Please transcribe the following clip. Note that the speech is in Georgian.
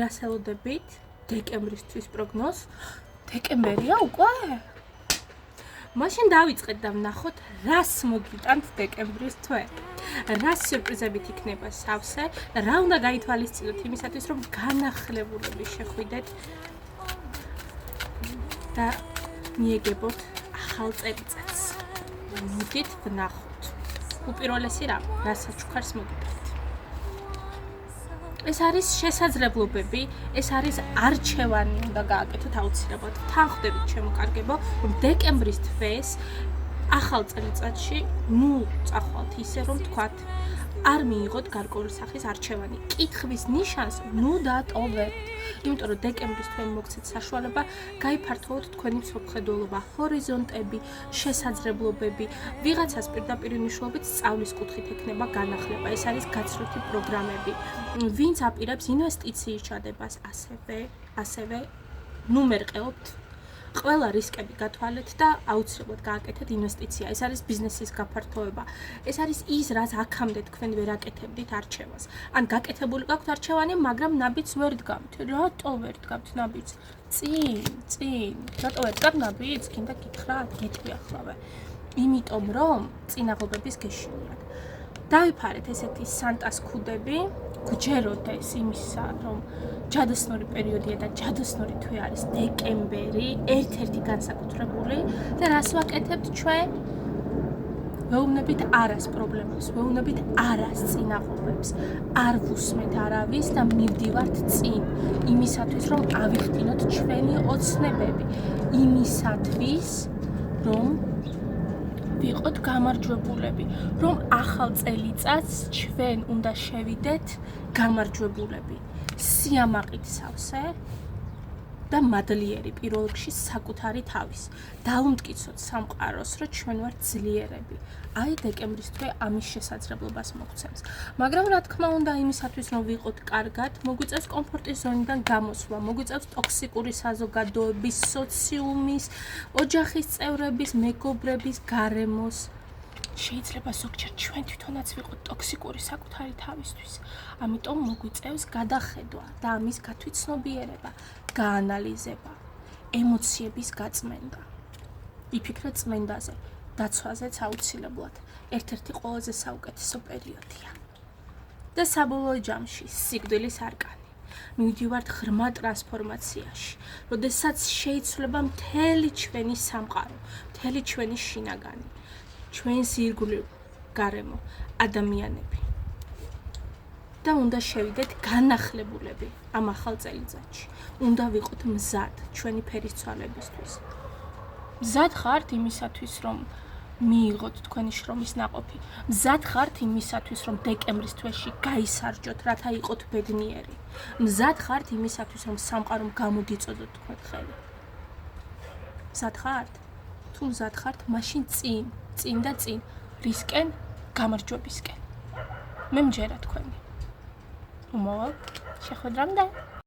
რას ელოდებით დეკემბრისთვის პროგნოზს? დეკემბერია უკვე? მაშინ დავიწყეთ და ვნახოთ, რას მოგიტანთ დეკემბრის თვე. რას სიურპრიზებით იქნება სავსე და რა უნდა გაითვალისწინოთ იმისათვის, რომ განახლებულები შეხვიდეთ და მიეგებოთ ახალ წელიწადს. მოდით ვნახოთ. უპირველესი რასაც ჩუქარს მოგიტანთ. ეს არის შესაძლებლობები, ეს არის არჩევანი უნდა გააკეთოთ აუცილებლად. თან ხვდებით ჩემო კარგებო, რომ დეკემბრის თვეს ახალ წელიწადში წახვალთ ისე რომ თქვათ არ მიიღოთ გარკვეული სახის არჩევანი. კითხვის ნიშანს დატოვებთ. იმიტომ რომ დეკემბრის თვე მოგცეთ საშუალება გაიფართოვოთ თქვენი მსოფლმხედველობა, ჰორიზონტები, შესაძლებლობები, ვიღაცას პირდაპირ მნიშვნელობით სწავლის კუთხით ექნება განახლება. ეს არის გაცვლითი პროგრამები. ვინც აპირებს ინვესტიციის ჩადებას, ასევე მერყეობთ ყველა რისკები გათვალეთ და აუცილებლად გააკეთეთ ინვესტიცია. ეს არის ბიზნესის გაფართოება. ეს არის ის, რაც აქამდე თქვენ ვერ აკეთებდით არჩევანს. ან გაკეთებული გაქვთ არჩევანი, მაგრამ ნაბიჯს ვერ დგამთ. რატო ვერ დგამთ ნაბიჯს? წინ. რატო ვერ დგამთ ნაბიჯს? კიდე გითხრათ, გეტყვი ახლავე. იმიტომ რომ წინაღობების გეშინიათ. დავიფარეთ ესეთი სანტას ქუდები, გჯეროდეს იმისა, რომ ჯადოსნური პერიოდია და ჯადოსნური თვე არის დეკემბერი, ერთ-ერთი განსაკუთრებული და რას ვაკეთებთ ჩვენ? ვეუბნებით არას პრობლემებს, ვეუბნებით არას წინაღობებს, არ ვუსმენთ არავის და მივდივართ წინ, იმისათვის, რომ ავიხტინოთ ჩვენი ოცნებები, იმისათვის, რომ ვიყოთ გამარჯვებულები, რომ ახალ წელიწადს ჩვენ უნდა შევიდეთ გამარჯვებულები, სიამაყით სავსე და მადლიერი პირველ რიგში საკუთარი თავის. დავუმტკიცოთ სამყაროს, რომ ჩვენ ვართ ძლიერები. აი დეკემბრის თვე ამის შესაძლებლობას მოგცემს. მაგრამ რა თქმა უნდა, იმისათვის რომ ვიყოთ კარგად, მოგვიწევს კომფორტის ზონიდან გამოსვლა, მოგვიწევს ტოქსიკური საზოგადოების, სოციუმის, ოჯახის წევრების, მეგობრების, გარემოს. შეიძლება ზოგჯერ ჩვენ თვითონაც ვიყოთ ტოქსიკური საკუთარი თავისთვის. ამიტომ მოგვიწევს გადახედვა და ამის გათვითცნობიერება, გაანალიზება, ემოციების გაწმენდა. იფიქრეთ წმენდაზე, დაცვაზეც აუცილებლად. ერთ-ერთი ყველაზე საუკეთესო პერიოდია. და საბოლოო ჯამში სიკვდილის არკანი. მივდივართ ღრმა ტრანსფორმაციაში, როდესაც შეიცვლება მთელი ჩვენი სამყარო, მთელი ჩვენი შინაგანი, ჩვენს ირგვლივ გარემო, ადამიანები. და უნდა შევიდეთ განახლებულები ამ ახალ წელიწადში. უნდა ვიყოთ მზად ჩვენი ფერისცვალებისთვის. მზად ხართ იმისათვის, რომ მიიღოთ თქვენი შრომის ნაყოფი. მზად ხართ იმისათვის, რომ დეკემბრის თვეში გაისარჯოთ, რათა იყოთ ბედნიერი. მზად ხართ იმისათვის, რომ სამყარომ გამოგიწოდოთ თქვენ ხელი. მზად ხართ? თუ მზად ხართ, მაშინ წინ და წინ, რისკენ, გამარჯვებისკენ. მე მჯერა თქვენი. უმოვალ შეხვედრამდე.